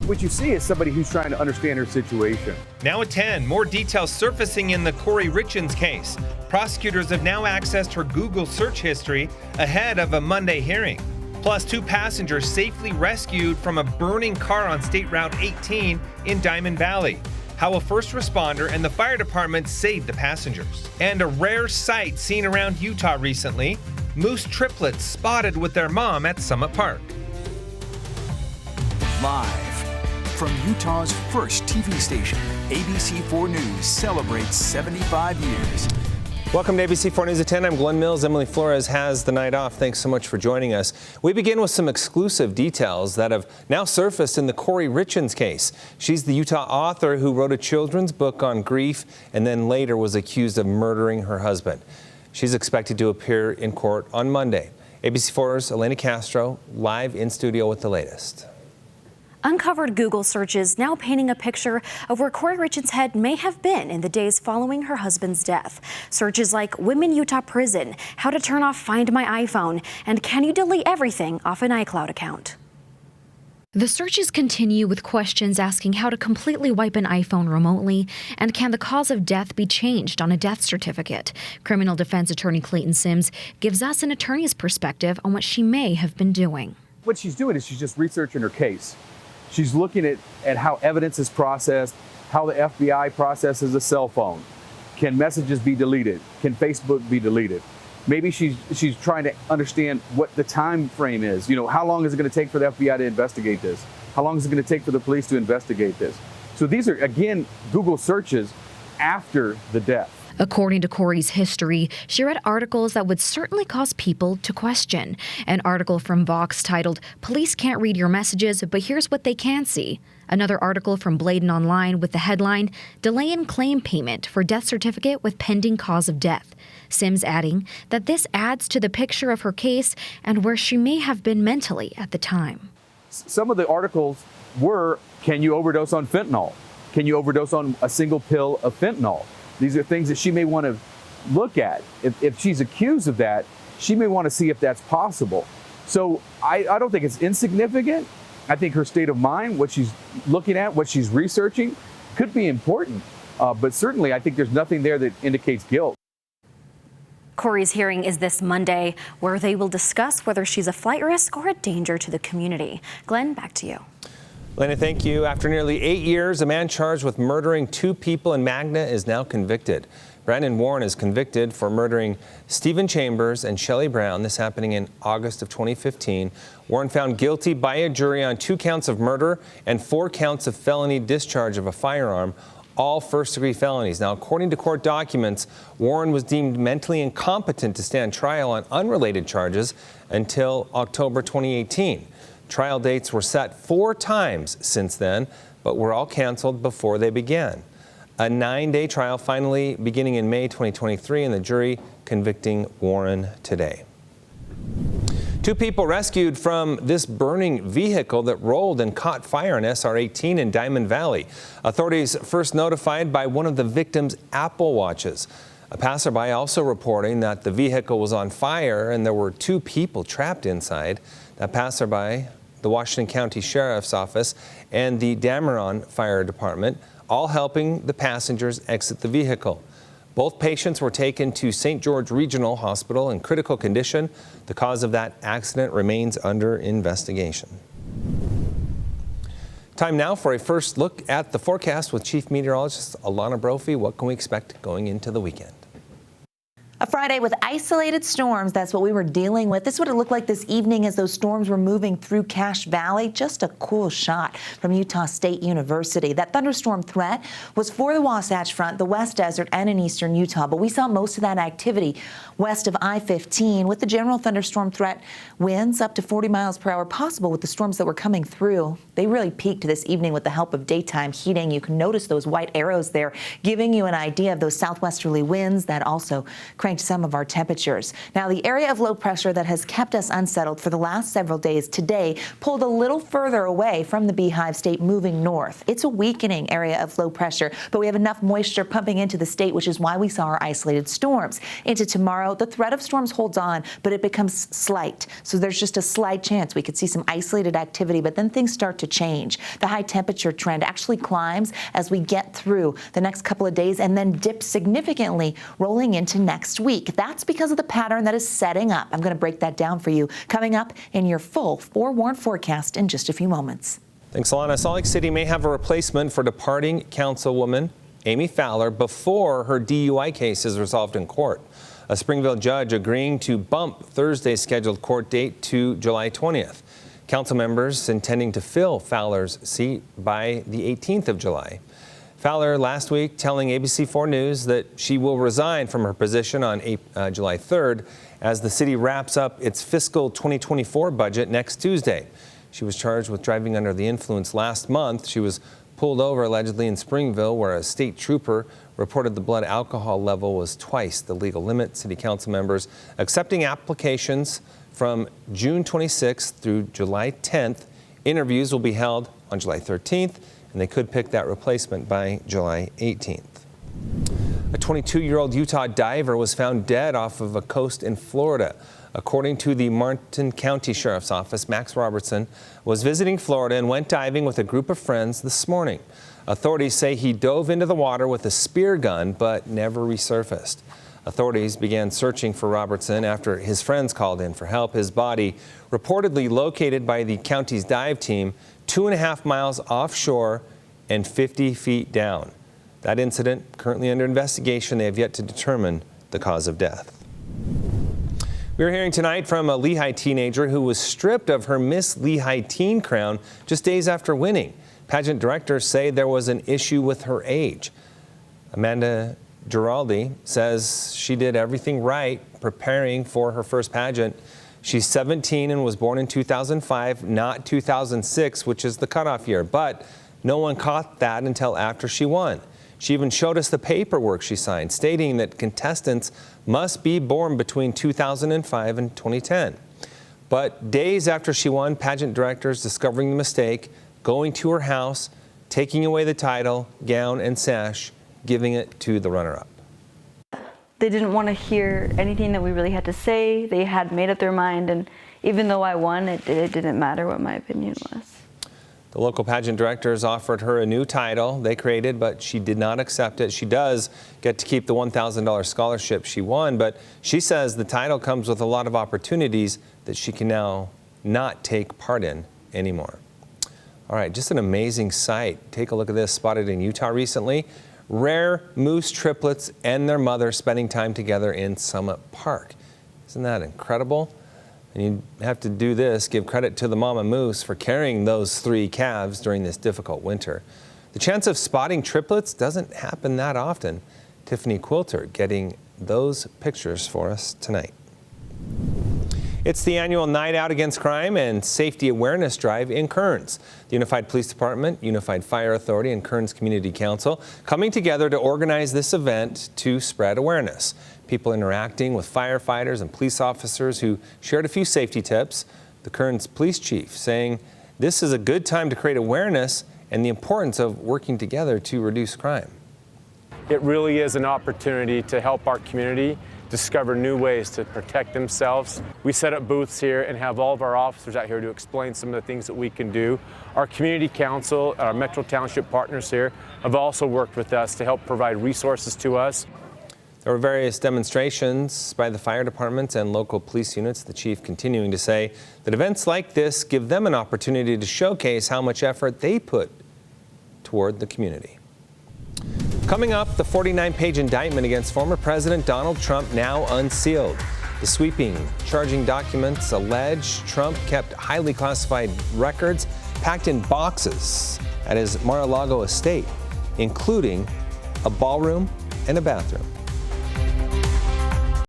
what you see is somebody who's trying to understand her situation. Now at 10, more details surfacing in the Kouri Richins case. Prosecutors have now accessed her Google search history ahead of a Monday hearing. Plus, 2 passengers safely rescued from a burning car on State Route 18 in Diamond Valley. How a first responder and the fire department saved the passengers. And a rare sight seen around Utah recently, moose triplets spotted with their mom at Summit Park. Live from Utah's first TV station, ABC4 News celebrates 75 years. Welcome to ABC4 News at 10. I'm Glenn Mills. Emily Flores has the night off. Thanks so much for joining us. We begin with some exclusive details that have now surfaced in the Kouri Richins case. She's the Utah author who wrote a children's book on grief and then later was accused of murdering her husband. She's expected to appear in court on Monday. ABC4's Elena Castro live in studio with the latest. Uncovered Google searches now painting a picture of where Kouri Richins' head may have been in the days following her husband's death. Searches like Women Utah Prison, how to turn off Find My iPhone, and can you delete everything off an iCloud account? The searches continue with questions asking how to completely wipe an iPhone remotely, and can the cause of death be changed on a death certificate? Criminal defense attorney Clayton Sims gives us an attorney's perspective on what she may have been doing. What she's doing is she's just researching her case. She's looking at how evidence is processed, how the FBI processes a cell phone. Can messages be deleted? Can Facebook be deleted? Maybe she's trying to understand what the time frame is. You know, how long is it going to take for the FBI to investigate this? How long is it going to take for the police to investigate this? So these are, again, Google searches after the death. According to Kouri's history, she read articles that would certainly cause people to question. An article from Vox titled, "Police Can't Read Your Messages, but Here's What They Can See." Another article from Bladen Online with the headline, "Delay in Claim Payment for Death Certificate with Pending Cause of Death." Sims adding that this adds to the picture of her case and where she may have been mentally at the time. Some of the articles were, can you overdose on fentanyl? Can you overdose on a single pill of fentanyl? These are things that she may want to look at. If she's accused of that, she may want to see if that's possible. So I don't think it's insignificant. I think her state of mind, what she's looking at, what she's researching, could be important. But certainly, I think there's nothing there that indicates guilt. Kouri's hearing is this Monday, where they will discuss whether she's a flight risk or a danger to the community. Glenn, back to you. Lena, thank you. After nearly 8 years, a man charged with murdering 2 people in Magna is now convicted. Brandon Warren is convicted for murdering Stephen Chambers and Shelley Brown. This happening in August of 2015. Warren found guilty by a jury on 2 counts of murder and 4 counts of felony discharge of a firearm, all first-degree felonies. Now, according to court documents, Warren was deemed mentally incompetent to stand trial on unrelated charges until October 2018. Trial dates were set 4 times since then, but were all canceled before they began. A 9-day trial finally beginning in May 2023, and the jury convicting Warren today. 2 people rescued from this burning vehicle that rolled and caught fire on SR 18 in Diamond Valley. Authorities first notified by one of the victim's Apple Watches. A passerby also reporting that the vehicle was on fire and there were 2 people trapped inside. That passerby, the Washington County Sheriff's Office, and the Dameron Fire Department, all helping the passengers exit the vehicle. Both patients were taken to St. George Regional Hospital in critical condition. The cause of that accident remains under investigation. Time now for a first look at the forecast with Chief Meteorologist Alana Brophy. What can we expect going into the weekend? A Friday with isolated storms. That's what we were dealing with. This is what it looked like this evening as those storms were moving through Cache Valley. Just a cool shot from Utah State University. That thunderstorm threat was for the Wasatch Front, the West Desert, and in eastern Utah. But we saw most of that activity west of I-15 with the general thunderstorm threat. Winds up to 40 miles per hour possible with the storms that were coming through. They really peaked this evening with the help of daytime heating. You can notice those white arrows there giving you an idea of those southwesterly winds that also crank cranked some of our temperatures. Now, the area of low pressure that has kept us unsettled for the last several days today pulled a little further away from the Beehive State, moving north. It's a weakening area of low pressure, but we have enough moisture pumping into the state, which is why we saw our isolated storms. Into tomorrow, the threat of storms holds on, but it becomes slight. So there's just a slight chance we could see some isolated activity, but then things start to change. The high temperature trend actually climbs as we get through the next couple of days and then dips significantly rolling into next week. That's because of the pattern that is setting up. I'm going to break that down for you coming up in your full forewarned forecast in just a few moments. Thanks, Alana. Salt Lake City may have a replacement for departing councilwoman Amy Fowler before her DUI case is resolved in court. A Springville judge agreeing to bump Thursday's scheduled court date to July 20th. Council members intending to fill Fowler's seat by the 18th of July. Fowler last week telling ABC4 News that she will resign from her position on July 3rd as the city wraps up its fiscal 2024 budget next Tuesday. She was charged with driving under the influence last month. She was pulled over allegedly in Springville, where a state trooper reported the blood alcohol level was twice the legal limit. City council members accepting applications from June 26th through July 10th. Interviews will be held on July 13th, and they could pick that replacement by July 18th. A 22-year-old Utah diver was found dead off of a coast in Florida. According to the Martin County Sheriff's Office, Max Robertson was visiting Florida and went diving with a group of friends this morning. Authorities say he dove into the water with a spear gun but never resurfaced. Authorities began searching for Robertson after his friends called in for help. His body reportedly located by the county's dive team 2.5 miles offshore and 50 feet down. That incident currently under investigation. They have yet to determine the cause of death. We're hearing tonight from a Lehigh teenager who was stripped of her Miss Lehigh teen crown just days after winning. Pageant directors say there was an issue with her age. Amanda Giraldi says she did everything right preparing for her first pageant. She's 17 and was born in 2005, not 2006, which is the cutoff year. But no one caught that until after she won. She even showed us the paperwork she signed, stating that contestants must be born between 2005 and 2010. But days after she won, pageant directors discovering the mistake, going to her house, taking away the title, gown, and sash, giving it to the runner-up. They didn't want to hear anything that we really had to say. They had made up their mind, and even though I won, it didn't matter what my opinion was. The local pageant directors offered her a new title they created, but she did not accept it. She does get to keep the $1,000 scholarship she won, but she says the title comes with a lot of opportunities that she can now not take part in anymore. All right, just an amazing sight. Take a look at this, spotted in Utah recently. Rare moose triplets and their mother spending time together in Summit Park. Isn't that incredible? And you have to do this, give credit to the mama moose for carrying those 3 calves during this difficult winter. The chance of spotting triplets doesn't happen that often. Tiffany Quilter getting those pictures for us tonight. It's the annual Night Out Against Crime and Safety Awareness Drive in Kearns. The Unified Police Department, Unified Fire Authority, and Kearns Community Council coming together to organize this event to spread awareness. People interacting with firefighters and police officers who shared a few safety tips. The Kearns police chief saying this is a good time to create awareness and the importance of working together to reduce crime. It really is an opportunity to help our community discover new ways to protect themselves. We set up booths here and have all of our officers out here to explain some of the things that we can do. Our community council, our Metro Township partners here have also worked with us to help provide resources to us. There were various demonstrations by the fire departments and local police units, the chief continuing to say that events like this give them an opportunity to showcase how much effort they put toward the community. Coming up, the 49-page indictment against former President Donald Trump now unsealed. The sweeping charging documents allege Trump kept highly classified records packed in boxes at his Mar-a-Lago estate, including a ballroom and a bathroom.